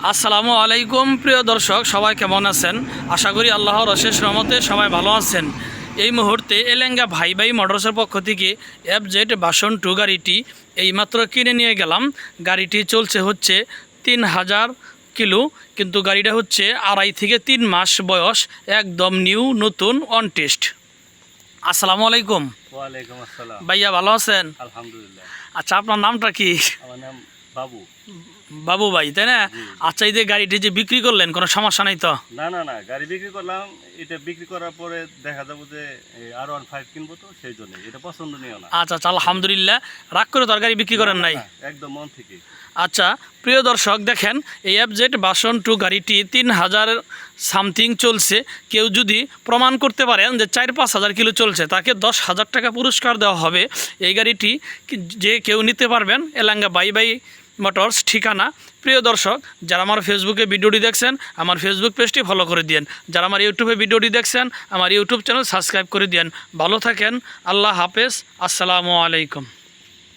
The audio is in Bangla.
আসসালামু আলাইকুম প্রিয় দর্শক, সবাই কেমন আছেন? আশা করি আল্লাহর অশেষ রহমতে সবাই ভালো আছেন। এই মুহূর্তে এলেঙ্গা ভাই ভাই মোটরসের পক্ষ থেকে FZ ভার্সন 2 গাড়িটি এইমাত্র কিনে নিয়ে গেলাম। গাড়িটি চলছে হচ্ছে 3000 কিলো, কিন্তু গাড়িটা হচ্ছে 2.5 থেকে 3 মাস বয়স, একদম নিউ নতুন অন টেস্ট। আসসালামু আলাইকুম। ওয়ালাইকুম আসসালাম। ভাইয়া ভালো আছেন? আলহামদুলিল্লাহ। আচ্ছা, আপনার নামটা কি? আমার নাম বাবু। বাবু ভাই, তাই না? জি। আচ্ছা, এই যে গাড়িটি যে বিক্রি করলেন, কোনো সমস্যা নেই তো? না না না, গাড়ি বিক্রি করলাম। এটা বিক্রি করার পরে দেখা যাবো যে R15 কিনবো, তো সেই জন্য এটা পছন্দনীয় না। আচ্ছা আচ্ছা, আলহামদুলিল্লাহ। রাগ করে তরকারি বিক্রি করেন নাই? না, না, একদম মন থেকে। আচ্ছা প্রিয় দর্শক, দেখেন এই FZ ভার্সন 2 গাড়িটি 3000 সামথিং চলছে। কেউ যদি প্রমাণ করতে পারেন যে 4-5 হাজার কিলো চলছে, তাকে 10,000 টাকা পুরস্কার দেওয়া হবে। এই গাড়িটি যে কেউ নিতে পারবেন, এলাঙ্গা বাই বাই মোটরস ঠিকানা। প্রিয় দর্শক, যারা আমার ফেসবুকে ভিডিওটি দেখছেন, আমার ফেসবুক পেজটি ফলো করে দিন। যারা আমার ইউটিউবে ভিডিওটি দেখছেন, আমার ইউটিউব চ্যানেল সাবস্ক্রাইব করে দিন। ভালো থাকেন, আল্লাহ হাফেজ, আসসালামু আলাইকুম।